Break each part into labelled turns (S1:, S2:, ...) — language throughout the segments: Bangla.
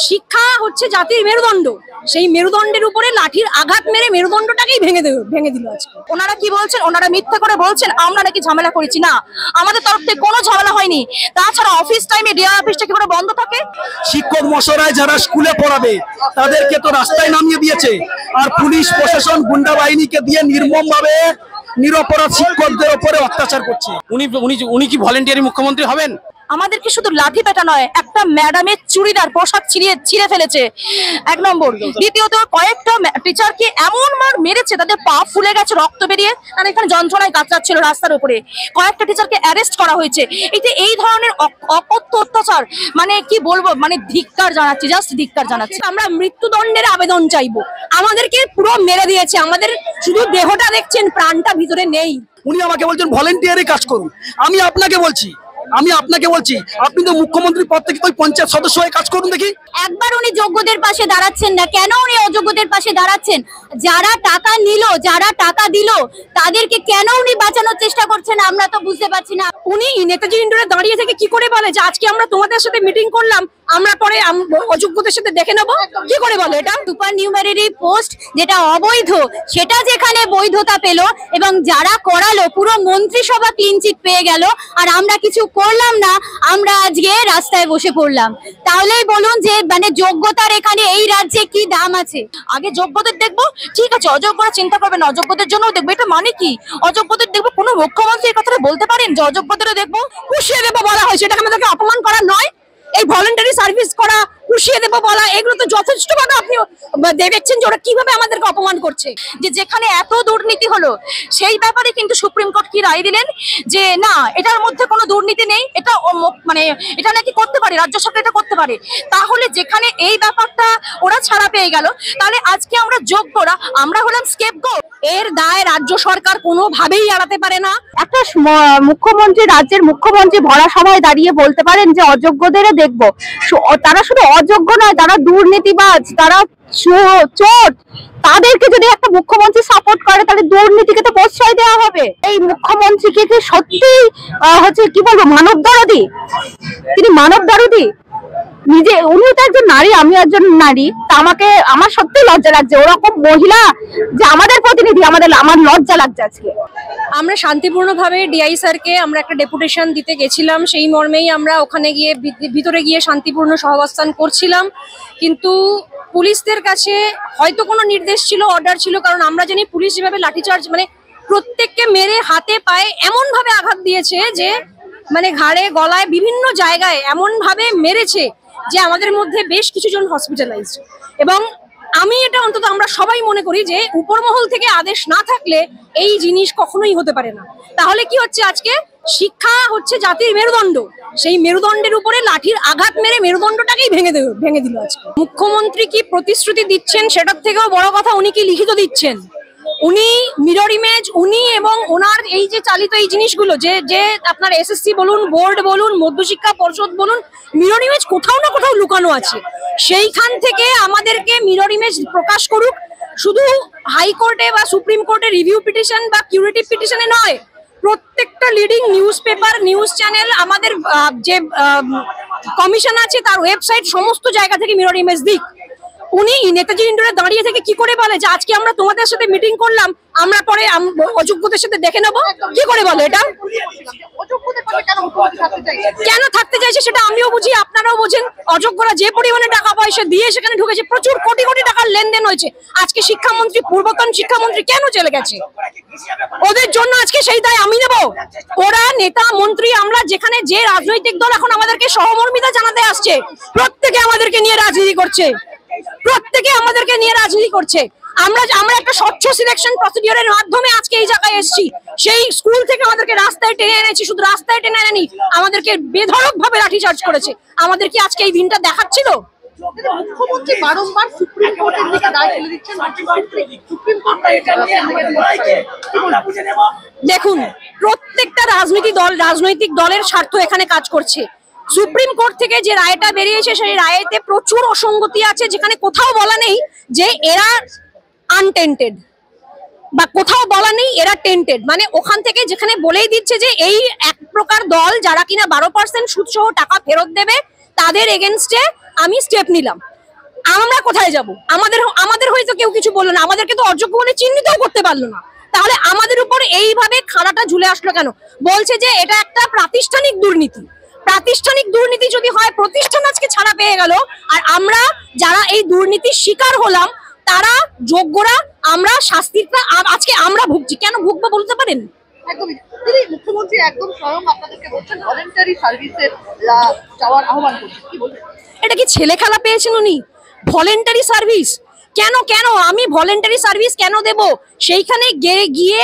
S1: শিক্ষা হচ্ছে জাতির মেরুদণ্ড, সেই মেরুদণ্ডের উপরে লাঠির আঘাত মেরে মেরুদণ্ডটাকেই ভেঙে দিল আজকে। ওনারা কি বলছেন? ওনারা মিথ্যা করে বলছেন আমরা নাকি ঝামেলা করেছি। না, আমাদের তরফ থেকে কোনো ঝামেলা হয়নি। তাছাড়া অফিস টাইমে ডিআই অফিসটা কি করে বন্ধ থাকে?
S2: শিক্ষক মশাই যারা স্কুলে পড়াবে তাদেরকে তো রাস্তায় নামিয়ে দিয়েছে, আর পুলিশ প্রশাসন গুন্ডা বাহিনীকে দিয়ে নির্মমভাবে নিরপরাধ শিক্ষকদের উপরে অত্যাচার করছে।
S3: উনি কি ভলেন্টিয়ারি মুখ্যমন্ত্রী হবেন?
S1: আমাদেরকে শুধু লাঠি পেটা নয়, একটা ম্যাডামের চুড়িদার পোশাক ছিঁড়ে ফেলেছে, এক নম্বর। দ্বিতীয়ত কয়েকটা টিচারকে এমন মার মেরেছে তাদের পা ফুলে গেছে, রক্ত বেরিয়ে তারা এখানে যন্ত্রণায় কাতরাচ্ছিল রাস্তার উপরে। কয়েকটা টিচারকে অ্যারেস্ট করা হয়েছে। এই ধরনের অকথ্য অত্যাচার, মানে কি বলবো, মানে ধিক্কার জানাচ্ছি, জাস্ট ধিক্কার জানাচ্ছি। আমরা মৃত্যুদণ্ডের আবেদন চাইবো। আমাদেরকে পুরো মেরে দিয়েছে, আমাদের শুধু দেহটা দেখছেন, প্রাণটা ভিতরে নেই।
S2: উনি আমাকে বলছেন ভলেন্টিয়ারি কাজ করুন। আমি আপনাকে বলছি আপনি তো মুখ্যমন্ত্রী পদ থেকে ওই পঞ্চায়েত সদস্য হয়ে কাজ করুন দেখি।
S1: একবার উনি যোগ্যদের পাশে দাঁড়াচ্ছেন না, কেন উনি অযোগ্যদের পাশে দাঁড়াচ্ছেন? যারা টাকা নিল, যারা টাকা দিল, তাদেরকে কেন উনি বাঁচানোর চেষ্টা করছেন আমরা তো বুঝতে পারছি না। উনি নেতাজি ইন্ডোরে দাঁড়িয়ে থেকে কি করে বলে যে আজকে আমরা তোমাদের সাথে মিটিং করলাম, আমরা পরে অযোগ্যদের সাথে দেখে নেবো? কি করে বলে এটা? সুপার নিউমারি পোস্ট যেটা অবৈধ, সেটা যেখানে বৈধতা পেল, এবং যারা করালো পুরো মন্ত্রিসভা ক্লিন চিট পেয়ে গেল, আর আমরা কিছু করলাম না, আমরা আজকে রাস্তায় বসে পড়লাম। তাহলেই বলুন যে মানে যোগ্যতার এখানে এই রাজ্যে কি দাম আছে? আগে যোগ্যদের দেখবো, ঠিক আছে, অযোগ্যরা চিন্তা করবে না, অযোগ্যদের জন্য দেখবো। এটা মানে কি? অযোগ্যদের দেখবো? কোনো মুখ্যমন্ত্রী এই কথাটা বলতে পারেন যে অযোগ্যদেরও দেখবো? পুষিয়ে দেবো বলা হয়, সেটাকে আমাদেরকে অপমান করা নয়? এই ভলেন্টারি সার্ভিস করা, পুষিয়ে দেবো বলা, এগুলো তো যথেষ্ট ভাবে আপনি দেখছেন যে ওরা কিভাবে আমাদেরকে অপমান করছে। যে যেখানে এত দুর্নীতি হলো সেই ব্যাপারে কিন্তু সুপ্রিম কোর্ট কি রায় দিলেন যে না, এটার মধ্যে কোনো দুর্নীতি নেই, এটা মানে এটা নাকি করতে পারে, রাজ্য সরকার এটা করতে পারে। তাহলে যেখানে এই ব্যাপারটা ওরা ছাড়া পেয়ে গেল, তাহলে আজকে আমরা যোগ্যরা আমরা হলাম স্কেপগোট। এর দায় রাজ্য সরকার কোনোভাবেই এড়াতে পারে না।
S4: একটা মুখ্যমন্ত্রী, রাজ্যের মুখ্যমন্ত্রী ভরা সভায় দাঁড়িয়ে বলতে পারেন যে অযোগ্যদেরও দেখবো। তারা শুধু অযোগ্য নয়, তারা দুর্নীতিবাজ, তারা চোর। তাদেরকে যদি একটা মুখ্যমন্ত্রী সাপোর্ট করে তাহলে দুর্নীতিকে তো প্রশ্রয় দেওয়া হবে। এই মুখ্যমন্ত্রীকে কি সত্যি হচ্ছে কি বলবো, মানব দরদি? তিনি মানব দরদি নিজে? উনিও তো একজন নারী, আমি একজন নারী, তা আমার সত্যি লজ্জা লাগছে। ওরকম মহিলা যে আমাদের প্রতিনিধি, আমার লজ্জা লাগছে আজকে।
S1: আমরা শান্তিপূর্ণভাবে ডিআই স্যারকে আমরা একটা ডেপুটেশন দিতে গেছিলাম, সেই মর্মেই আমরা ওখানে গিয়ে ভিতরে গিয়ে শান্তিপূর্ণ সহাবস্থান করছিলাম। কিন্তু পুলিশদের কাছে হয়তো কোনো নির্দেশ ছিল, অর্ডার ছিল, কারণ আমরা জানি পুলিশ যেভাবে লাঠিচার্জ, মানে প্রত্যেককে মেরে হাতে পায়ে এমন ভাবে আঘাত দিয়েছে যে মানে ঘাড়ে গলায় বিভিন্ন জায়গায় এমন ভাবে মেরেছে যে আমাদের মধ্যে বেশ কিছু জন হসপিটালাইজড। এবং আমি এটা অন্তত আমরা সবাই মনে করি যে উপরমহল থেকে আদেশ না থাকলে এই জিনিস কখনোই হতে পারে না। তাহলে কি হচ্ছে? আজকে শিক্ষা হচ্ছে জাতির মেরুদণ্ড, সেই মেরুদণ্ডের উপরে লাঠির আঘাত মেরে মেরুদণ্ডটাকেই ভেঙে দিল আজকে। মুখ্যমন্ত্রী কি প্রতিশ্রুতি দিচ্ছেন সেটার থেকেও বড় কথা উনি কি লিখিত দিচ্ছেন। উনি মিরর ইমেজ, উনি এবং ওনার এই যে চালিত এই জিনিসগুলো, যে আপনার এসএসসি বলুন, বোর্ড বলুন, মধ্যশিক্ষা পর্ষদ বলুন, মিরর ইমেজ কোথাও না কোথাও লুকানো আছে। সেইখান থেকে আমাদেরকে মিরর ইমেজ প্রকাশ করুক, শুধু হাইকোর্টে বা সুপ্রিম কোর্টে রিভিউ পিটিশন বা কিউরেটিভ পিটিশনে নয়, প্রত্যেকটা leading news paper, news channel, আমাদের যে কমিশন আছে তার ওয়েবসাইট, সমস্ত জায়গা থেকে মিরর ইমেজ দিক। উনি নেতাজি ইন্ডোরে দাঁড়িয়ে থেকে কি করে বলে যে আজকে আমরা তোমাদের সাথে মিটিং করলাম, আমরা পরে অযোগ্যদের সাথে দেখে নেবো? কি করে বলে এটা? কেন থাকতে চাইছে সেটা আমিও বুঝি, আপনারাও বোঝেন। অযোগ্যরা যে পরিমাণে টাকা পয়সা দিয়ে সেখানে ঢুকেছে, প্রচুর কোটি কোটি টাকার লেনদেন হয়েছে। আজকে শিক্ষামন্ত্রী, পূর্বতন শিক্ষামন্ত্রী কেন চলে গেছে? ওদের জন্য আজকে সেই দায় আমি নেব? ওরা নেতা মন্ত্রী, আমরা যেখানে যে রাজনৈতিক দল এখন আমাদেরকে সহমর্মিতা জানাতে আসছে, প্রত্যেকে আমাদেরকে নিয়ে রাজনীতি করছে, আমরা একটা স্বচ্ছ সিলেকশন প্রসিডিওরের মাধ্যমে আজকে এই জায়গায় এসেছি। সেই স্কুল থেকে আমাদেরকে রাস্তায় টেনে এনেছি, শুধু রাস্তায় টেনে এনেনি, আমাদেরকে বেধড়ক ভাবে লাঠিচার্জ করেছে। আমাদের কি আজকে এই দিনটা দেখাচ্ছিল?
S5: মুখ্যমন্ত্রী বারংবার সুপ্রিম কোর্টের দিকে দায় ফেলে দিচ্ছেন।
S1: দেখুন, প্রত্যেকটা রাজনৈতিক দলের স্বার্থ এখানে কাজ করছে। সুপ্রিম কোর্ট থেকে যে রায়টা বেরিয়েছে সেই রায়েতে প্রচুর অসঙ্গতি আছে, যেখানে কোথাও বলা নেই যে এরা আনটেন্টেড, বা কোথাও বলা নেই এরা টেন্টেড। মানে ওখান থেকে যেখানে বলেই দিচ্ছে যে এই এক প্রকার দল যারা কিনা 12% সুদ সহ টাকা ফেরত দেবে, তাদের এগেনস্টে আমি স্টেপ নিলাম। আমরা কোথায় যাব? আমাদের হয়তো কেউ কিছু বললো না, আমাদেরকে তো অযোগ্য বলে চিহ্নিতও করতে পারলো না, তাহলে আমাদের উপর এইভাবে খাড়াটা ঝুলে আসলো কেন? বলছে যে এটা একটা প্রাতিষ্ঠানিক দুর্নীতি। প্রাতিষ্ঠানিক দুর্নীতি যদি হয়, প্রতিষ্ঠান আজকে ছাড়া পেয়ে গেল, আর আমরা যারা এই দুর্নীতির শিকার হলাম তারা যোগ্যরা, আমরা শাস্তিটা আজকে আমরা ভুগছি। কেন ভুগবো বলতে পারেন?
S5: একদমই দিদি, মুখ্যমন্ত্রী একদম স্বয়ং আপনাদেরকে বলছেন ভলেন্টারি সার্ভিসে যাওয়ার আহ্বান করছেন, কি বলবেন?
S1: এটা কি ছেলে খেলা পেয়েছেন উনি? ভলেন্টারি সার্ভিস কেন? আমি ভলেন্টারি সার্ভিস কেন দেব? সেইখানে গিয়ে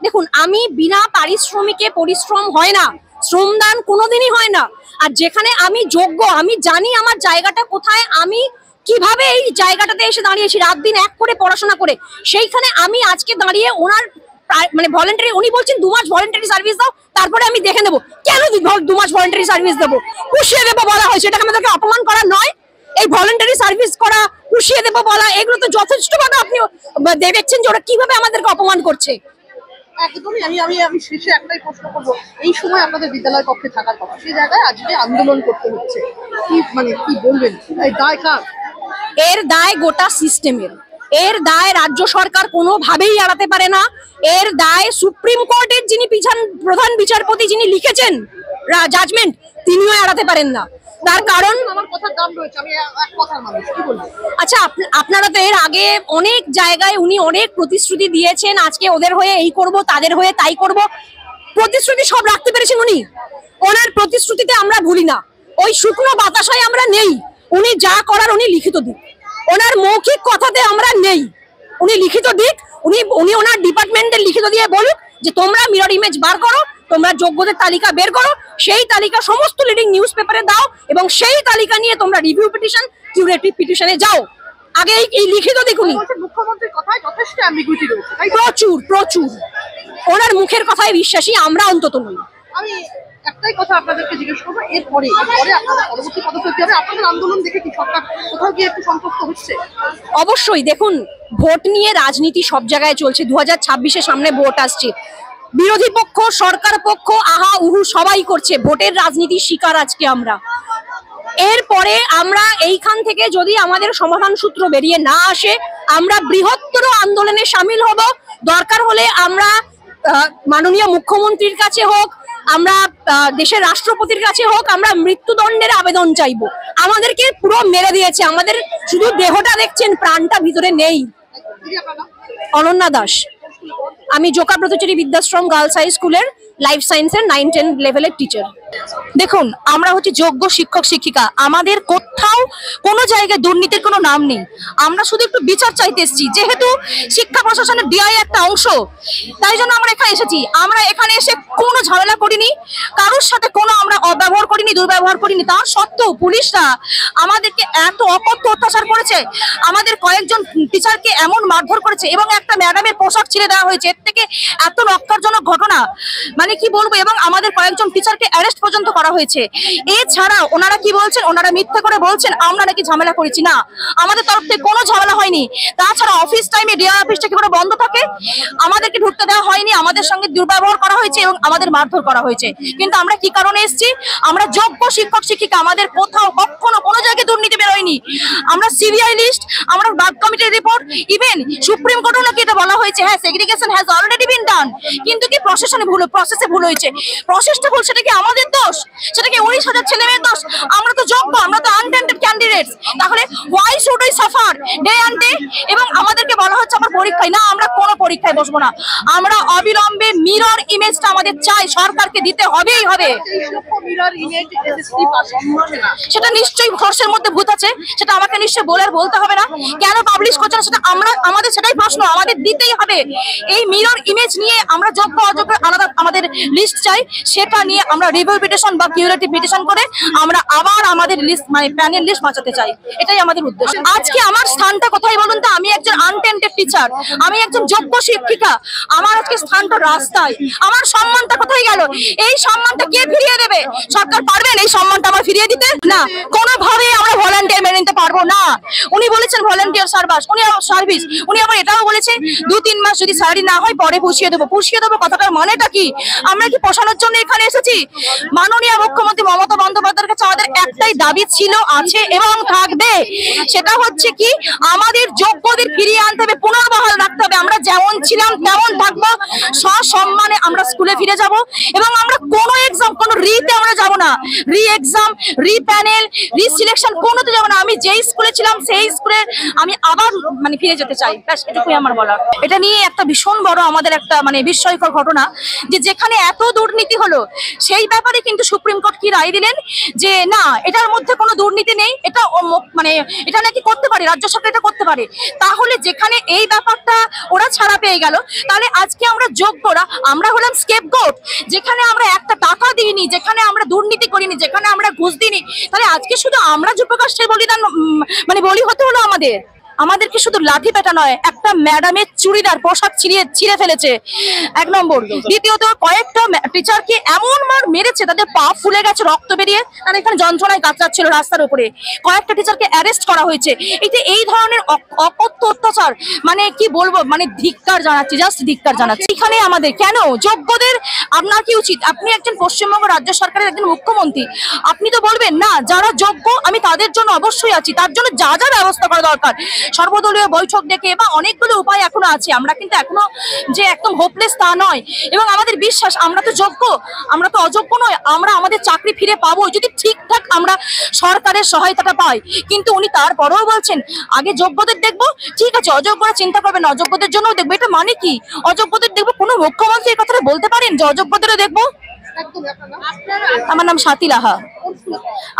S1: দেখুন, আমি বিনা পারিশ্রমিকে পরিশ্রম হয় না, শ্রমদান কোনোদিনই হয় না। আর যেখানে আমি যোগ্য, আমি জানি আমার জায়গাটা কোথায়, আমি কিভাবে এই জায়গাটাতে এসে দাঁড়িয়েছি রাত দিন এক করে পড়াশোনা করে, সেইখানে আমি আজকে দাঁড়িয়ে ওনার মানে ভলেন্টারি, উনি বলছেন 2 মাস ভলেন্টারি সার্ভিস দাও, তারপরে আমি দেখে নেবো। কেন 2 মাস ভলেন্টারি সার্ভিস দেবো? পুষিয়ে দেবো বলা হয়েছে, এটাকে আমাদেরকে অপমান করা নয়। এই ভলেন্টারি সার্ভিস করা, পুষিয়ে দেবো বলা, এগুলো তো যথেষ্ট ভাবে আপনি দেখছেন যে ওরা কিভাবে আমাদেরকে অপমান করছে।
S5: একদমই। আমি শেষে একটাই প্রশ্ন করবো, এই সময় আপনাদের বিদ্যালয় কক্ষে থাকার কথা, সেই জায়গায় আজকে আন্দোলন করতে হচ্ছে, কি বলবেন? এই দায় কার?
S1: এর দায় গোটা সিস্টেমের। এর দায় রাজ্য সরকার কোনোভাবেই এড়াতে পারে না। এর দায় সুপ্রিম কোর্টের যিনি প্রধান বিচারপতি, যিনি লিখেছেন জাজমেন্ট, তিনিও এড়াতে পারেন না। তার কারণ
S5: আমার কথার দাম রয়েছে, আমি এক কথার মানুষ, কি বলবো?
S1: আচ্ছা, আপনারা তো এর আগে অনেক জায়গায় উনি অনেক প্রতিশ্রুতি দিয়েছেন, আজকে ওদের হয়ে এই করব, তাদের হয়ে তাই করব, প্রতিশ্রুতি সব রাখতে পেরেছেন উনি? ওনার প্রতিশ্রুতিতে আমরা ভুলি না, ওই শুকনো বাতাসায় আমরা নেই। উনি যা করার উনি লিখিত দিক, ওনার মৌখিক কথাতে আমরা নেই, উনি লিখিত দিক। উনি ওনার ডিপার্টমেন্টের লিখিত দিয়ে বলুক যে তোমরা মিরর ইমেজ বার করো, তোমরা যোগ্যদের তালিকা বের করো, সেই তালিকা সমস্ত লিডিং নিউজ পেপারে দাও, এবং সেই তালিকা নিয়ে তোমরা রিভিউ পিটিশন, কিউরেটিভ পিটিশনে যাও। আগে এই লিখিত দিক উনি।
S5: মুখ্যমন্ত্রীর কথায় যথেষ্ট অ্যাম্বিগুইটি রয়েছে,
S1: প্রচুর ওনার মুখের কথায় বিশ্বাসী আমরা অন্তত নই।
S5: আমি একটাই কথা আপনাদেরকে জিজ্ঞেস করবো, এরপরে আপনাদের পরবর্তী পদক্ষেপ কি হবে? আপনাদের আন্দোলন দেখে কি সরকার কোথাও গিয়ে একটু সন্তুষ্ট হচ্ছে?
S1: অবশ্যই। দেখুন, ভোট নিয়ে রাজনীতি সব জায়গায় চলছে, 2026-এ সামনে ভোট আসছে, বিরোধী পক্ষ সরকার পক্ষ আহা উহু সবাই করছে, ভোটের রাজনীতির শিকার আজকে আমরা। এরপরে আমরা এইখান থেকে যদি আমাদের সমাধান সূত্র বেরিয়ে না আসে, আমরা বৃহত্তর আন্দোলনে সামিল হব। দরকার হলে আমরা মাননীয় মুখ্যমন্ত্রীর কাছে হোক, আমরা দেশের রাষ্ট্রপতির কাছে হোক, আমরা মৃত্যুদণ্ডের আবেদন চাইবো। আমাদেরকে পুরো মেরে দিয়েছে, আমাদের শুধু দেহটা দেখছেন, প্রাণটা ভিতরে নেই। অনন্যা দাস, আমি জোকা ব্রতচারী বিদ্যাশ্রম গার্লস হাই স্কুলের লাইফ সায়েন্সের 9-10 লেভেলের টিচার।
S4: দেখুন, আমরা হচ্ছে যোগ্য শিক্ষক শিক্ষিকা, আমাদের কোথাও কোনো জায়গায় দুর্নীতির কোনো নাম নেই। আমরা শুধু একটু বিচার চাইতে এসেছি, যেহেতু শিক্ষা প্রশাসনের ডিআই একটা অংশ, তাই জন্য আমরা এখানে এসেছি। আমরা এখানে এসে কোনো ঝামেলা করিনি, কারোর সাথে কোনো আমরা অব্যবহার করিনি, দুর্ব্যবহার করিনি। তার সত্ত্বেও পুলিশরা আমাদেরকে এত অকথ্য অত্যাচার করেছে, আমাদের কয়েকজন টিচারকে এমন মারধর করেছে, এবং একটা ম্যাডামের পোশাক ছিঁড়ে দেওয়া হয়েছে। এর থেকে এত নক্কারজনক ঘটনা মানে কি বলবো, এবং আমাদের কয়েকজন টিচারকে অ্যারেস্ট পর্যন্ত করা হয়েছে। এছাড়া ওনারা কি বলছেন, ওনারা মিথ্যা করে বলছেন আমরা নাকি ঝামেলা করেছি। না, আমাদের তরফ থেকে কোনো ঝামেলা হয়নি। তাছাড়া অফিস টাইমে ডিআই অফিসটা কি করে বন্ধ থাকে, আমাদেরকে ঢুকতে দেওয়া হয়নি, আমাদের সঙ্গে দুর্ব্যবহার করা হয়েছে এবং আমাদের মারধর করা হয়েছে। কিন্তু আমরা কি কারণে এসেছি? আমরা যোগ্য শিক্ষক শিক্ষিকা, আমাদের কোথাও কখনো কোনো জায়গায় দুর্নীতি বেরোয়নি। আমরা সিবিআই লিস্ট, আমরা ব্লাড কমিটির রিপোর্ট, ইভেন সুপ্রিম কোর্টও নাকি এটা বলা হয়েছে, হ্যাঁ সেগ্রিগেশন হ্যাজ অলরেডি বিন ডান, কিন্তু কি প্রশাসনে ভুল, প্রসেসে ভুল হয়েছে। প্রসেসটা ভুল, সেটা কি আমাদের দোষ? সেটা কি 19,000 ছেলে মেয়ের দোষ? আমরা তো যোগ্য, আমরা তো আনটেন্টেড ক্যান্ডিডেটস, তাহলে why should we suffer day and day? এবং আমাদেরকে বলা হচ্ছে আমার পরীক্ষায়, না আমরা কোনো পরীক্ষায় বসবো না। আমরা অবিলম্বে মিরর ইমেজটা আমাদের চাই, সরকারকে দিতে হবেই হবে। সেটা নিশ্চয়ই খরচের মধ্যে ভূত আছে, সেটা আমাকে নিশ্চয়ই বলতে হবে না। কেন পাবলিশ করছে না সেটা আমাদের সেটাই প্রশ্ন, আমাদের দিতেই হবে। এই মিরর ইমেজ নিয়ে আমরা যোগ্য অযোগ্য আলাদা আমাদের লিস্ট চাই, সেটা নিয়ে আমরা রিভিউ পিটিশন বা কিউরেটিভ পিটিশন করে আমরা আবার আমাদের লিস্ট মানে প্যানেল লিস্ট বাঁচাতে চাই, এটাই আমাদের উদ্দেশ্য। আজকে আমার স্থানটা কোথায় বলুন তো? আমি একজন আনটেন্টেড টিচার, আমি একজন যোগ্য শিক্ষিকা, আমার আজকে স্থানটা রাস্তায়। আমার সম্মানটা কোথায় গেল? এই সম্মানটা কে ফিরিয়ে দেবে? সরকার পারবেন এই সম্মানটা আমার ফিরিয়ে দিতে? না, কোনোভাবে আমরা ভলান্টিয়ার মেনে নিতে পারবো না। উনি বলেছেন ভলান্টিয়ার সার্ভিস, উনি আবার এটাও বলেছেন 2-3 মাস যদি স্যালারি না হয় পরে পুষিয়ে দেবো। কথাটার মানেটা কি? আমরা কি পোষানোর জন্য এখানে এসেছি? মাননীয় মুখ্যমন্ত্রী মমতা বন্দ্যোপাধ্যায়ের কাছে আমাদের একটাই দাবি ছিল, আছে এবং থাকবে, সেটা হচ্ছে কি আমাদের যোগ্যদের ফিরিয়ে আনতে হবে, পুনর্বহাল রাখতে হবে। আমরা যেমন ছিলাম তেমন থাকবো, সসম্মানে আমরা স্কুলে ফিরে যাব এবং আমরা কোনো এক্সাম, কোনো রিতে আমরা যাব না, রি এক্সাম, রি প্যানেল, রি সিলেকশন কোনোতে যাব না। আমি যেই স্কুলে ছিলাম সেই স্কুলে আমি আবার মানে ফিরে যেতে চাই, ব্যাস এটুকুই আমার বলার। এটা নিয়ে একটা ভীষণ বড় আমাদের একটা মানে বিস্ময়কর ঘটনা, যে যেখানে এত দুর্নীতি হলো সেই ব্যাপারে কিন্তু সুপ্রিম কোর্ট কি রায় দিলেন যে না, এটার মধ্যে কোনো দুর্নীতি নেই, এটা মানে এটা নাকি করতে পারে, রাজ্য সরকার এটা করতে পারে। তাহলে যেখানে এই ব্যাপারটা ওরা ছাড়া পেয়ে গেল, তাহলে আজকে আমরা যোগ্যরা আমরা হলাম স্কেপগোট, যেখানে আমরা একটা টাকা দিইনি, যেখানে আমরা দুর্নীতি করিনি, যেখানে আমরা ঘুষ দিইনি, তাহলে আজকে শুধু আমরা যুবকাষ্ঠের বলিদান মানে বলি হতে হলো আমাদেরকে শুধু লাঠি পেটা নয়, একটা ম্যাডামের চুড়িদার পোশাক ছিঁড়ে ফেলেছে, 1 নম্বর। দ্বিতীয়ত কয়েকটা টিচারকে এমন মার মেরেছে তাদের পা ফুলে গেছে, রক্ত বেরিয়ে তারা এখানে যন্ত্রণায় কাতরাচ্ছিল রাস্তার উপরে। কয়েকটা টিচারকে অ্যারেস্ট করা হয়েছে। এই ধরনের অকথ্য অত্যাচার মানে কি বলবো, মানে ধিক্কার জানাচ্ছি, জাস্ট ধিক্কার জানাচ্ছি। এখানে আমাদের কেন যোগ্যদের, আপনার কি উচিত, আপনি একজন পশ্চিমবঙ্গ রাজ্য সরকারের একজন মুখ্যমন্ত্রী, আপনি তো বলবেন না যারা যোগ্য আমি তাদের জন্য অবশ্যই আছি, তার জন্য যা যা ব্যবস্থা করা দরকার সর্বদলীয় বৈঠক ডেকে বা অনেকগুলো উপায় এখনো আছে। আমরা কিন্তু এখনো যে একদম হোপলেস তা নয়, এবং আমাদের বিশ্বাস আমরা তো যোগ্য, আমরা তো অযোগ্য নয়, আমরা আমাদের চাকরি ফিরে পাবো যদি ঠিকঠাক আমরা সরকারের সহায়তাটা পাই। কিন্তু উনি তারপরেও বলছেন আগে যোগ্যদের দেখবো, ঠিক আছে অযোগ্যরা চিন্তা করবেন, অযোগ্যদের জন্যও দেখবো। এটা মানে কি অযোগ্যদের দেখবো? কোনো মুখ্যমন্ত্রী এই কথাটা বলতে পারেন যে অযোগ্যদেরও দেখবো? আমার নাম স্বাতী লাহা,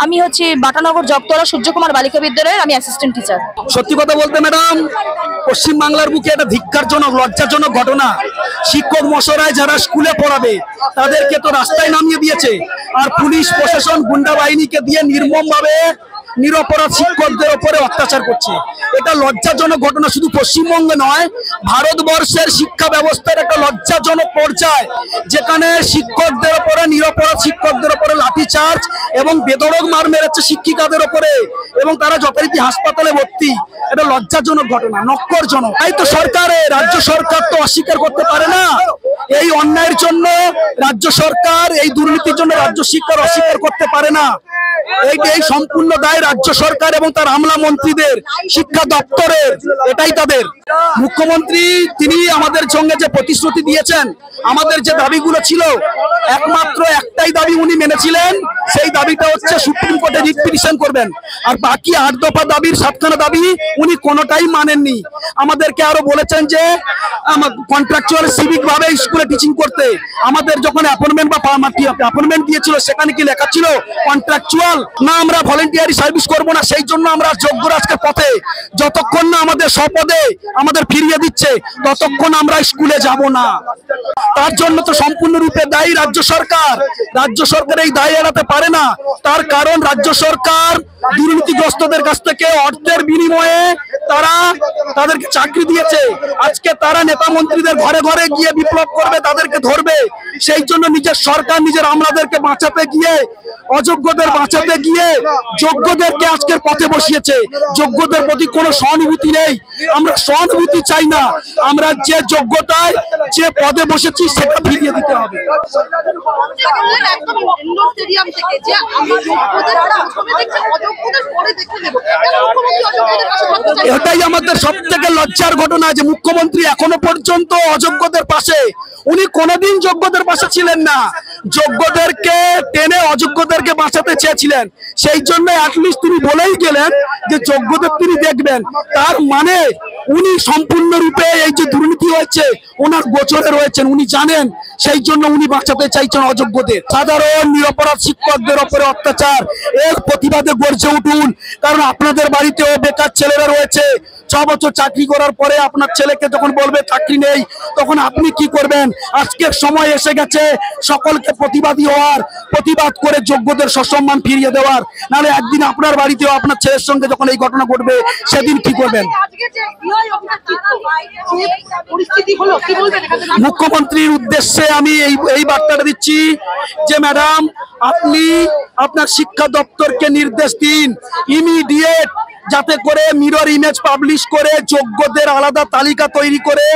S4: আমি হচ্ছে বাটানগর জগতলা সূর্যকুমার বালিকা বিদ্যালয়ের আমি অ্যাসিস্ট্যান্ট টিচার।
S2: সত্যি কথা বলতে ম্যাডাম, পশ্চিম বাংলার বুকে একটা ধিক্কারজনক, লজ্জাজনক ঘটনা। শিক্ষক মশাই যারা স্কুলে পড়াবে তাদেরকে তো রাস্তায় নামিয়ে দিয়েছে, আর পুলিশ প্রশাসন গুন্ডা বাহিনীকে দিয়ে নির্মমভাবে নিরপরাধ শিক্ষকদের উপরে অত্যাচার করছে। এটা লজ্জাজনক ঘটনা, শুধু পশ্চিমবঙ্গে নয়, ভারতবর্ষের শিক্ষা ব্যবস্থার একটা লজ্জাজনক পর্যায়, যেখানে শিক্ষকদের উপরে, নিরপরাধ শিক্ষকদের উপরে লাঠিচার্জ এবং বেধড়ক মার মেরেছে শিক্ষিকাদের উপরে, এবং তারা যথারীতি হাসপাতালে ভর্তি। এটা লজ্জাজনক ঘটনা, নক্করজনক। তাই তো রাজ্য সরকার তো অস্বীকার করতে পারে না এই অন্যায়ের জন্য, রাজ্য সরকার এই দুর্নীতির জন্য রাজ্য শিক্ষা অস্বীকার করতে পারে না। এই সম্পূর্ণ দায় রাজ্য সরকার এবং তার আমলা মন্ত্রীদের, শিক্ষা দপ্তরের, এটাই তাদের। মুখ্যমন্ত্রী তিনি আমাদের সঙ্গে যে প্রতিশ্রুতি দিয়েছেন, আমাদের যে দাবিগুলো ছিল, একমাত্র একটাই দাবি উনি মেনেছিলেন, সেই দাবিটা হচ্ছে সুপ্রিম কোর্টে রিট পিটিশন করবেন। আর বাকি 8 দফা দাবির 7খানা দাবি উনি কোনোটাই মানেননি। আমাদেরকে আরো বলেছেন যে কন্ট্রাকচুয়াল সিভিক ভাবে স্কুলে টিচিং করতে। আমাদের যখন অ্যাপয়েন্টমেন্ট দিয়েছিল সেখানে কি লেখা ছিল কন্ট্রাকচুয়াল? না, আমরা ভলেন্টিয়ারি সার্ভিস করব না, সেই জন্য আমরা যোগ্য আজকের পথে। যতক্ষণ না আমাদের স্বপদে আমাদের ফিরিয়ে দিচ্ছে ততক্ষণ আমরা স্কুলে যাব না। তার জন্য তো সম্পূর্ণরূপে দায়ী রাজ্য সরকার। রাজ্য সরকার এই দায় এড়াতে পারে না, তার কারণ রাজ্য সরকার দুর্নীতিগ্রস্তদের কাছ থেকে অর্থের বিনিময়ে তাদেরকে চাকরি দিয়েছে। আজকে তারা নেতা মন্ত্রীদের ঘরে ঘরে গিয়ে বিপ্লব করবে, তাদেরকে ধরবে। সেই জন্য নিজের সরকার নিজের আমলাদেরকে বাঁচাতে গিয়ে, অযোগ্যদের বাঁচাতে গিয়ে যোগ্যদেরকে আজকের পথে বসিয়েছে। যোগ্যদের প্রতি কোনো সহানুভূতি নেই, আমরা সহানুভূতি চাই না। আমরা যে যোগ্যতায় যে পদে বসেছি সেটা ফিরিয়ে দিতে হবে। এটাই আমাদের সব থেকে লজ্জার ঘটনা যে মুখ্যমন্ত্রী এখনো পর্যন্ত অযোগ্যদের পাশে, উনি কোনোদিন যোগ্যদের পাশে ছিলেন না। যোগ্যদেরকে টেনে অযোগ্যদেরকে বাঁচাতে চেয়েছিলেন, সেই জন্য অ্যাটলিস্ট তিনি বলেই গেলেন যে যোগ্যদের তিনি দেখবেন। তার মানে উনি সম্পূর্ণরূপে এই যে দুর্নীতি হয়েছে ওনার গোচরে রয়েছেন, উনি জানেন, সেই জন্য উনি বাঁচাতে চাইছেন অযোগ্যদের। সাধারণ নিরপরাধ শিক্ষকদের উপরে অত্যাচার, এর প্রতিবাদে গর্জে উঠুন। কারণ আপনাদের বাড়িতেও বেকার ছেলেরা রয়েছে, 6 বছর চাকরি করার পরে আপনার ছেলেকে যখন বলবে চাকরি নেই, তখন আপনি কি করবেন? আজকের সময় এসে গেছে সকলকে প্রতিবাদী হওয়ার, প্রতিবাদ করে যোগ্যদের সসম্মান ফিরিয়ে দেওয়ার। নাহলে একদিন আপনার বাড়িতেও আপনার ছেলের সঙ্গে যখন এই ঘটনা ঘটবে সেদিন কি করবেন? মুখ্যমন্ত্রীর উদ্দেশ্যে আমি এই বার্তাটা দিচ্ছি যে ম্যাডাম, আপনি আপনার শিক্ষা দপ্তরকে নির্দেশ দিন ইমিডিয়েট, যাতে করে মিরর ইমেজ পাবলিশ করে যোগ্যদের আলাদা তালিকা তৈরি করে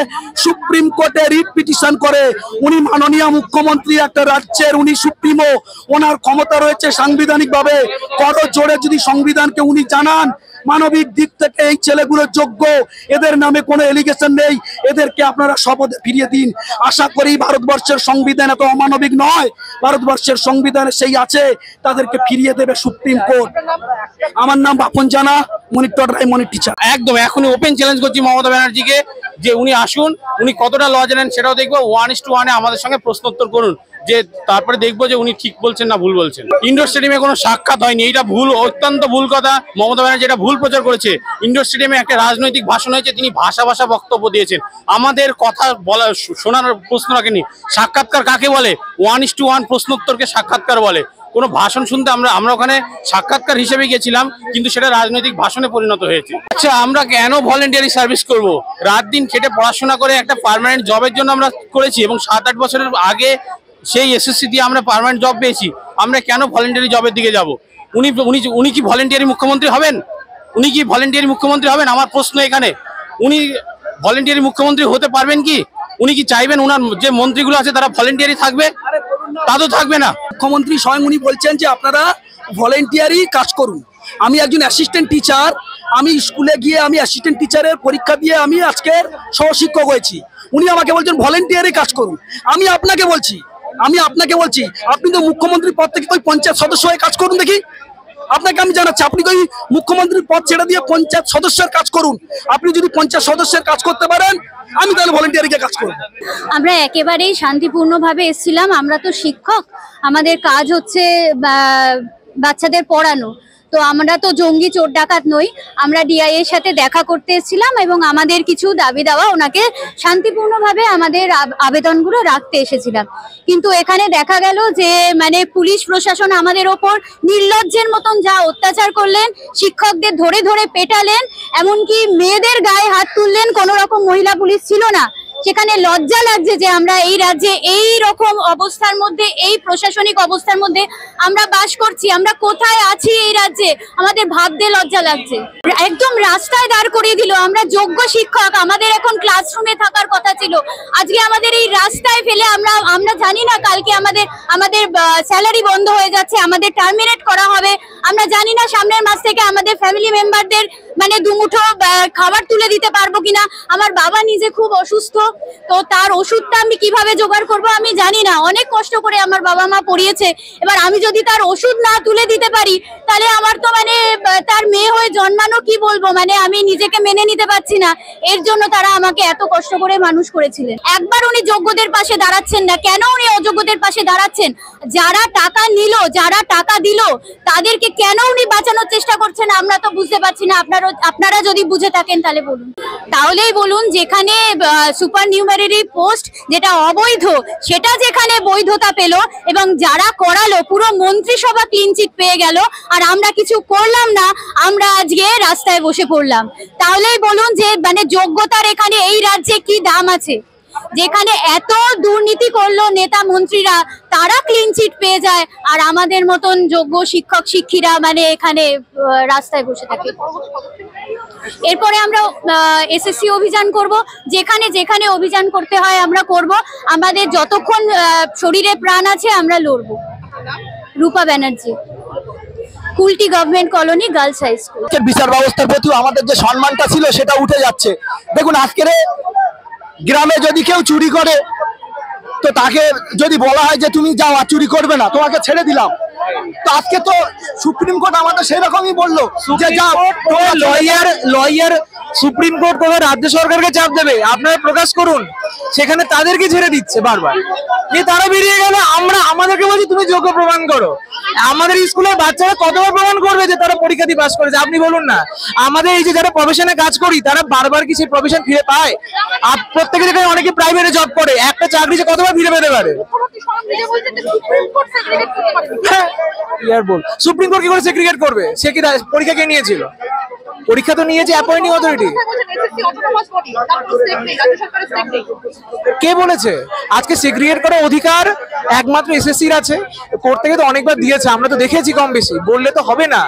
S2: সুপ্রিম কোর্টে রিট পিটিশন করে। উনি মাননীয় মুখ্যমন্ত্রী, একটা রাজ্যের উনি সুপ্রিমো, ওনার ক্ষমতা রয়েছে সাংবিধানিক ভাবে। করো জোরে যদি সংবিধানকে উনি জানান মানবিক দিক থেকে এই ছেলেগুলো যোগ্য, এদের নামে কোনো এলিগেশন নেই, এদেরকে আপনারা শপথ ফিরিয়ে দিন। আশা করি ভারতবর্ষের সংবিধান এত অমানবিক নয়, ভারতবর্ষের সংবিধানে সেই আছে, তাদেরকে ফিরিয়ে দেবে সুপ্রিম কোর্ট। আমার নাম বাপন জানা, মনিটর রায়, মনির টিচার।
S3: একদম এখনই ওপেন চ্যালেঞ্জ করছি মমতা ব্যানার্জিকে যে উনি আসুন, উনি কতটা ল জানেন সেটাও দেখবো। 1:1 আমাদের সঙ্গে প্রশ্নোত্তর করুন, যে তারপরে দেখবো যে উনি ঠিক বলছেন না ভুল বলছেন। ইন্ডোর স্টেডিয়ামে কোনো সাক্ষাৎ হয়নি, এটা ভুল, অত্যন্ত ভুল কথা। মমতা ব্যানার্জি এটা ভুল প্রচার করেছে। ইন্ডোর স্টেডিয়ামে একটা রাজনৈতিক ভাষণ হয়েছে, তিনি ভাষা বক্তব্য দিয়েছেন, আমাদের কথা বলা শোনার প্রশ্ন রাখেনি। সাক্ষাৎকার কাকে বলে? 1:1 প্রশ্নোত্তরকে সাক্ষাৎকার বলে। কোনো ভাষণ শুনতে আমরা ওখানে সাক্ষাৎকার হিসেবে গেছিলাম, কিন্তু সেটা রাজনৈতিক ভাষণে পরিণত হয়েছে। আচ্ছা, আমরা কেন ভলেন্টিয়ারি সার্ভিস করব? রাত দিন খেটে পড়াশোনা করে একটা পার্মানেন্ট জবের জন্য আমরা করেছি, এবং 7-8 বছরের আগে সেই এসএসসি দিয়ে আমরা পার্মানেন্ট জব পেয়েছি। আমরা কেন ভলেন্টিয়ারি জবের দিকে যাব? উনি কি ভলেন্টিয়ারি মুখ্যমন্ত্রী হবেন? উনি কি ভলেন্টিয়ারি মুখ্যমন্ত্রী হবেন? আমার প্রশ্ন এখানে, উনি ভলেন্টিয়ারি মুখ্যমন্ত্রী হতে পারবেন কি? উনি কি চাইবেন ওনার যে মন্ত্রীগুলো আছে তারা ভলেন্টিয়ারি থাকবে? তা তো থাকবে না।
S2: মুখ্যমন্ত্রী স্বয়ং উনি বলছেন যে আপনারা ভলেন্টিয়ারি কাজ করুন। আমি একজন অ্যাসিস্ট্যান্ট টিচার, আমি স্কুলে গিয়ে আমি অ্যাসিস্ট্যান্ট টিচারের পরীক্ষা দিয়ে আমি আজকের সহশিক্ষক হয়েছি। উনি আমাকে বলছেন ভলেন্টিয়ারি কাজ করুন। আমি আপনাকে বলছি, আপনি তো মুখ্যমন্ত্রীর পদ থেকে ওই পঞ্চায়েত সদস্য হয়ে কাজ করুন দেখি। আপনাকে আমি জানাচ্ছি, আপনি ওই মুখ্যমন্ত্রীর পদ ছেড়ে দিয়ে পঞ্চায়েত সদস্যের কাজ করুন। আপনি যদি পঞ্চায়েত সদস্যের কাজ করতে পারেন, আমি তাহলে ভলেন্টিয়ারিকে কাজ করব।
S6: আমরা একেবারেই শান্তিপূর্ণভাবে এসেছিলাম। আমরা তো শিক্ষক, আমাদের কাজ হচ্ছে বাচ্চাদের পড়ানো। তো আমরা তো জঙ্গি চোর ডাকাত নই। আমরা ডিআই এর সাথে দেখা করতে এসেছিলাম এবং আমাদের কিছু দাবি দেওয়া, ওনাকে শান্তিপূর্ণভাবে আমাদের আবেদনগুলো রাখতে এসেছিলাম। কিন্তু এখানে দেখা গেল যে মানে পুলিশ প্রশাসন আমাদের ওপর নির্লজ্জের মতন যা অত্যাচার করলেন, শিক্ষকদের ধরে ধরে পেটালেন, এমনকি মেয়েদের গায়ে হাত তুললেন। কোনো রকম মহিলা পুলিশ ছিল না। সেখানে লজ্জা লাগছে যে আমরা এই রাজ্যে এই রকম অবস্থার মধ্যে, এই প্রশাসনিক অবস্থার মধ্যে আমরা বাস করছি। আমরা কোথায় আছি এই রাজ্যে, আমাদের ভাবতে লজ্জা লাগছে। একদম রাস্তায় দাঁড় করিয়ে দিল। আমরা যোগ্য শিক্ষক, আমাদের এখন ক্লাসরুমে থাকার কথা ছিল, আজকে আমাদের এই রাস্তায় ফেলে আমরা জানি না কালকে আমাদের স্যালারি বন্ধ হয়ে যাচ্ছে, আমাদের টার্মিনেট করা হবে। আমরা জানি না সামনের মাস থেকে আমাদের ফ্যামিলি মেম্বারদের মানে দুমুঠো খাবার তুলে দিতে পারবো কিনা। আমার বাবা নিজে খুব অসুস্থ, তো তার ওষুধটা আমি কিভাবে জোগাড় করব আমি জানি না। অনেক কষ্ট করে আমার বাবা মা পড়িয়েছে, এবার আমি যদি তার ওষুধ না তুলে দিতে পারি তাহলে আমার তো মানে তার মেয়ে হয়ে জন্মানো কি বলবো, মানে আমি নিজেকে মেনে নিতে পারছি না। এর জন্য তারা আমাকে এত কষ্ট করে মানুষ করেছিলেন। একবার উনি যোগ্যদের পাশে দাঁড়াচ্ছেন না, কেন উনি অযোগ্যদের পাশে দাঁড়াচ্ছেন? যারা টাকা নিল, যারা টাকা দিল, তাদেরকে কেন উনি বাঁচানোর চেষ্টা করছেন আমরা তো বুঝতে পারছি না। আপনারা যদি বুঝে থাকেন তাহলে বলুন, তাহলেই বলুন। যেখানে সুপার নিউমারি পোস্ট যেটা অবৈধ, সেটা যেখানে বৈধতা পেল, এবং যারা করালো পুরো মন্ত্রিসভা ক্লিন চিট পেয়ে গেল, আর আমরা কিছু করলাম না, আমরা আজকে রাস্তায় বসে পড়লাম। তাহলেই বলুন যে মানে যোগ্যতার এখানে এই রাজ্যে কি দাম আছে? যেখানে এত দুর্নীতি করলো নেতা মন্ত্রীরা, তারা ক্লিন চিট পেয়ে যায়, আর আমাদের মতন যোগ্য শিক্ষক শিক্ষিরা মানে এখানে রাস্তায় বসে থাকে। এরপরে আমরা এসএসসি অভিযান করব, যেখানে যেখানে অভিযান করতে হয় আমরা করব। আমাদের যতক্ষণ শরীরে প্রাণ আছে আমরা লড়ব। Rupa Banerjee, Kulti government colony, girls high school.
S2: বিচার ব্যবস্থার প্রতি আমাদের যে সম্মানটা ছিল সেটা উঠে যাচ্ছে। দেখুন, আজকের গ্রামে যদি কেউ চুরি করে, তো তাকে যদি বলা হয় যে তুমি যাও আর চুরি করবে না, তোমাকে ছেড়ে দিলাম, তো আজকে তো সুপ্রিম কোর্ট আমাদের সেরকমই বললো যে যাও।
S7: লয়ার সুপ্রিম কোর্ট কোনো রাজ্য সরকারকে চাপ দেবে, আপনারা প্রকাশ করুন, সেখানে তাদেরকে ছেড়ে দিচ্ছে বারবার। তারা বেরিয়ে গেলে আমরা আমাদেরকে বলছি তুমি যোগ্য প্রমাণ করো। আমাদের স্কুলের বাচ্চারা কতবার প্রমাণ করবে যে তারা পরীক্ষা দিয়ে পাস করেছে? আপনি বলুন না। আমাদের এই যে যারা প্রফেশনে কাজ করি, তারা বারবার কি সেই প্রফেশন ফিরে পায়? আর প্রত্যেকে যেখানে অনেকে প্রাইভেটে জব করে, একটা চাকরি যে কতবার ফিরে পেতে পারে? সুপ্রিম কোর্ট কি করে সেগ্রিগেট করবে? সে কি পরীক্ষা কে নিয়েছিল? পরীক্ষা তো নিয়েছে অ্যাপয়েন্টিং অথরিটি। কে বলেছে? আজকে সেগ্রিগেট করার অধিকার একমাত্র এসএসসির আছে। কোর্ট থেকে তো অনেকবার দিয়েছে, আমরা তো দেখেছি কম বেশি। বললে তো হবে না,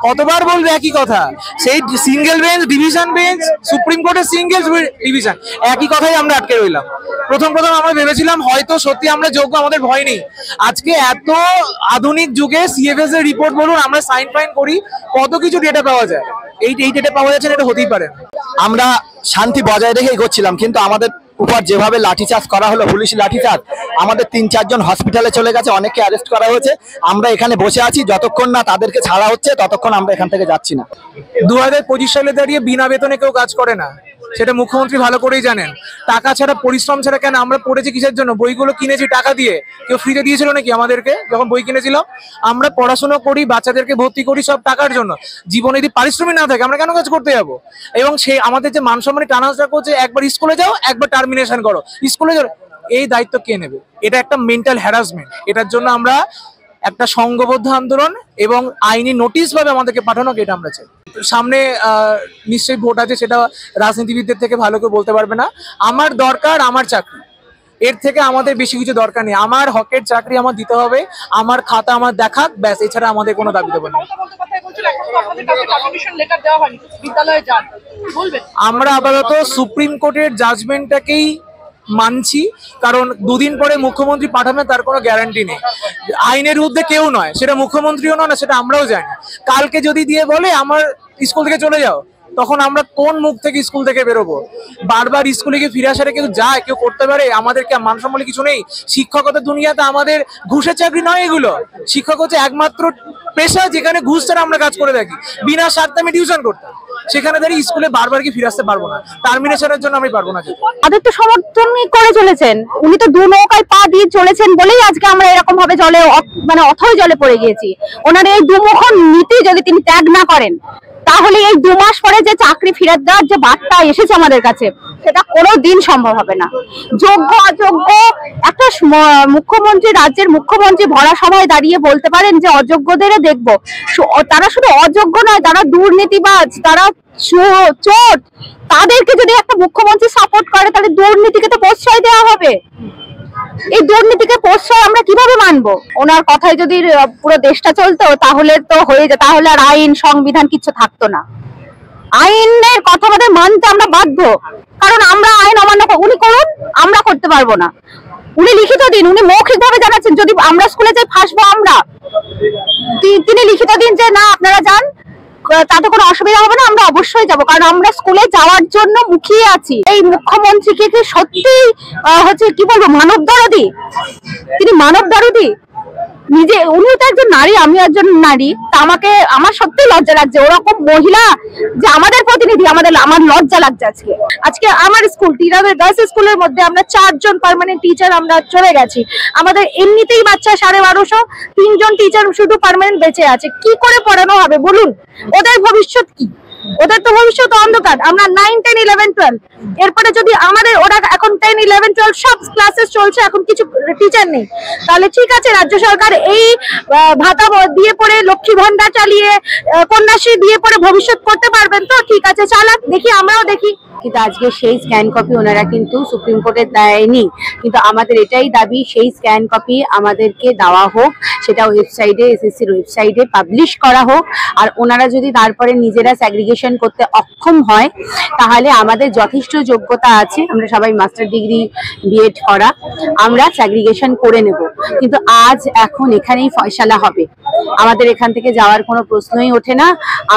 S7: কতবার বলবে একই কথা? সেই single bench, division bench, supreme কোর্টের সিঙ্গেল ডিভিশন, একই কথাই আমরা আটকে রইলাম। প্রথম আমরা ভেবেছিলাম হয়তো সত্যি আমরা যোগ্য, আমাদের ভয় নেই। আজকে এত আধুনিক যুগে সিএফএস এর রিপোর্ট বলুন, আমরা সাইন ফাইন করি, কত কিছু ডেটা পাওয়া যায়। এই ডেটে পাওয়া যাচ্ছে না, এটা হতেই পারে না।
S2: আমরা শান্তি বজায় রেখে এগোচ্ছিলাম, কিন্তু আমাদের উপর যেভাবে লাঠিচার্জ করা হলো, পুলিশ লাঠিচার্জ, আমাদের 3-4 জন হসপিটালে চলে গেছে, অনেককে অ্যারেস্ট করা হয়েছে। আমরা এখানে বসে আছি, যতক্ষণ না তাদেরকে ছাড়া হচ্ছে ততক্ষণ আমরা এখান থেকে যাচ্ছি না।
S7: 2025 সালে দাঁড়িয়ে বিনা বেতনে কেউ কাজ করে না, সেটা মুখ্যমন্ত্রী ভালো করেই জানেন। টাকা ছাড়া, পরিশ্রম ছাড়া কেন আমরা পড়েছি কিসের জন্য? বইগুলো কিনেছি টাকা দিয়ে, কেউ ফ্রিতে দিয়েছিল নাকি আমাদেরকে যখন বই কিনেছিলাম? আমরা পড়াশোনা করি, বাচ্চাদেরকে ভর্তি করি সব টাকার জন্য। জীবনে যদি পারিশ্রমিক না থাকে আমরা কেন কাজ করতে যাবো? এবং সেই আমাদের যে মান সম্মানে টানাটা করছে, একবার স্কুলে যাও, একবার টার্মিনেশন করো, স্কুলে যাও, এই দায়িত্ব কে নেবে? এটা একটা মেন্টাল হ্যারাসমেন্ট। এটার জন্য আমরা একটা সংঘবদ্ধ আন্দোলন এবং আইনি নোটিশ ভাবে আমাদেরকে পাঠানো, এটা আমরা চাই। সামনে নিশ্চয়ই ভোট আছে, সেটা রাজনীতিবিদদের থেকে ভালো করে বলতে পারবে না। আমার দরকার আমার চাকরি, এর থেকে আমাদের বেশি কিছু দরকার নেই। আমার হকের চাকরি আমার দিতে হবে, আমার খাতা আমার দেখাক, ব্যাস, এছাড়া আমাদের কোনো দাবি দেবো না। আমরা আপাতত সুপ্রিম কোর্টের জাজমেন্টটাকেই মানছি, কারণ দুদিন পরে মুখ্যমন্ত্রী পাঠাবে তার কোনো গ্যারান্টি নেই। আইনের ঊর্ধ্বে কেউ নয়, সেটা মুখ্যমন্ত্রীও নয়, সেটা আমরাও জানি। কালকে যদি দিয়ে বলে আমার স্কুল থেকে চলে যাও, তখন আমরা কোন মুখ থেকে স্কুল থেকে বেরোবো? বারবার স্কুলে গিয়ে ফিরে আসারে কেউ যায়, কেউ করতে পারে? আমাদেরকে মান সম্মান কিছু নেই? শিক্ষকতার দুনিয়াতে আমাদের ঘুষের চাকরি নয় এগুলো। শিক্ষক হচ্ছে একমাত্র পেশা যেখানে ঘুষ ছাড়া আমরা কাজ করে থাকি। বিনা স্বার্থে আমি টিউশন করতাম, সেখানে দাঁড়িয়ে স্কুলে বারবার কি ফিরে আসতে পারবো না? টার্মিনেশনের জন্য আমি পারবো না।
S4: তাদের তো সমর্থনই করে চলেছেন, উনি তো দু নৌকায় পা দিয়ে চলেছেন বলেই আজকে আমরা এরকম ভাবে জলে, মানে অথই জলে পড়ে গিয়েছি। ওনার এই দুমুখ নীতি যদি তিনি ত্যাগ না করেন, তাহলে এই 2 মাস পরে যে চাকরি ফেরত দেওয়ার যে বার্তা এসেছে আমাদের কাছে, সেটা কোনোদিন সম্ভব হবে না। যোগ্য অযোগ্য একটা মুখ্যমন্ত্রী, রাজ্যের মুখ্যমন্ত্রী ভরা সভায় দাঁড়িয়ে বলতে পারেন যে অযোগ্যদের দেখবো। তারা শুধু অযোগ্য নয়, তারা দুর্নীতিবাজ, তারা চোর। তাদেরকে যদি একটা মুখ্যমন্ত্রী সাপোর্ট করে, তাহলে দুর্নীতিকে তো প্রশ্রয় দেওয়া হবে। এই দুর্নীতিকে প্রশ্রয় আমরা কিভাবে মানবো? ওনার কথায় যদি পুরো দেশটা চলতো, তাহলে তো হয়ে যেত, তাহলে আর আইন সংবিধান কিছু থাকতো না। আইনের কথা আমাদের মানতে আমরা বাধ্য, কারণ আমরা আইন অমান্য, উনি করুন, আমরা করতে পারবো না। উনি লিখিত দিন, উনি মৌখিক ভাবে জানাচ্ছেন যদি আমরা স্কুলে যাই ফাঁসবো আমরা, তিনি লিখিত দিন যে না আপনারা যান, তাতে কোনো অসুবিধা হবে না, আমরা অবশ্যই যাব, কারণ আমরা স্কুলে যাওয়ার জন্য মুখিয়ে আছি। এই মুখ্যমন্ত্রীকে কি সত্যি হচ্ছে কি বলবো, মানব দরদি? তিনি মানব দরদি নিজে, উনিও তো একজন নারী, আমি একজন নারী, তা আমার সত্যি লজ্জা লাগছে। ওরকম মহিলা যে আমাদের প্রতিনিধি, আমার লজ্জা লাগছে আজকে আমার স্কুল টিরাবের গার্লস স্কুলের মধ্যে আমরা 4 জন পার্মানেন্ট টিচার আমরা চলে গেছি। আমাদের এমনিতেই বাচ্চা 1250, 3 জন টিচার শুধু পার্মানেন্ট বেঁচে আছে। কি করে পড়ানো হবে বলুন? ওদের ভবিষ্যৎ কি? ওদের তো ভবিষ্যৎ অন্ধকার। আমরা 9, 10, 11, 12, এরপরে যদি আমাদের, ওরা এখন 10, 11, 12 সব ক্লাসেস চলছে, এখন কিছু টিচার নেই, তাহলে ঠিক আছে রাজ্য সরকার এই ভাতা দিয়ে পড়ে, লক্ষ্মী ভান্ডার চালিয়ে, কন্যাশ্রী দিয়ে পড়ে ভবিষ্যৎ করতে পারবেন তো? ঠিক আছে, চালাক, দেখি, আমরাও দেখি। কিন্তু আজকে সেই স্ক্যান কপি ওনারা কিন্তু সুপ্রিম কোর্টে দেয়নি, কিন্তু আমাদের এটাই দাবি সেই স্ক্যান কপি আমাদেরকে দেওয়া হোক, সেটা ওয়েবসাইটে, এসএসসির ওয়েবসাইটে পাবলিশ করা হোক। আর ওনারা যদি তারপরে নিজেরা স্যাগ্রিগেশন করতে অক্ষম হয়, তাহলে আমাদের যথেষ্ট যোগ্যতা আছে, আমরা সবাই মাস্টার ডিগ্রি বিএড করা, আমরা স্যাগ্রিগেশন করে নেব। কিন্তু আজ এখন এখানেই ফয়সালা হবে, আমাদের এখান থেকে যাওয়ার কোনো প্রশ্নই ওঠে না।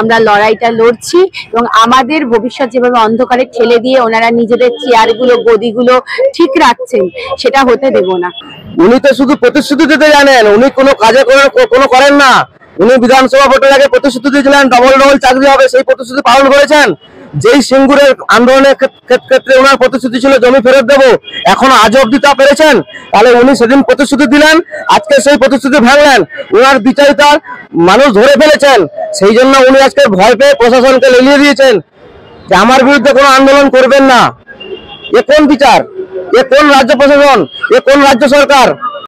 S4: আমরা লড়াইটা লড়ছি এবং আমাদের ভবিষ্যৎ যেভাবে অন্ধকারে ঠেলে দিয়ে ওনারা নিজেদের চেয়ারগুলো, গদিগুলো ঠিক রাখছেন, সেটা হতে দেব না।
S8: উনি তো শুধু প্রতিশ্রুতি দিতে জানেন, উনি কোনো কাজে কোনো করেন না। উনি বিধানসভা ভোটের আগে প্রতিশ্রুতি দিয়েছিলেন ডবল চাকরি হবে, সেই প্রতিশ্রুতি পালন করেছেন। যেই সিঙ্গুরের আন্দোলনের ক্ষেত্রে ওনার প্রতিশ্রুতি ছিল জমি ফেরত দেবো, এখন আজ অব্দি তা পেরেছেন? তাহলে উনি সেদিন প্রতিশ্রুতি দিলেন, আজকে সেই প্রতিশ্রুতি ভাঙলেন। ওনার বিচারিতার মানুষ ধরে ফেলেছেন, সেই জন্য উনি আজকে ভয় পেয়ে প্রশাসনকে লেলিয়ে দিয়েছেন যে আমার বিরুদ্ধে কোনো আন্দোলন করবেন না। এ কোন বিচার? এ কোন রাজ্য প্রশাসন? এ কোন রাজ্য সরকার?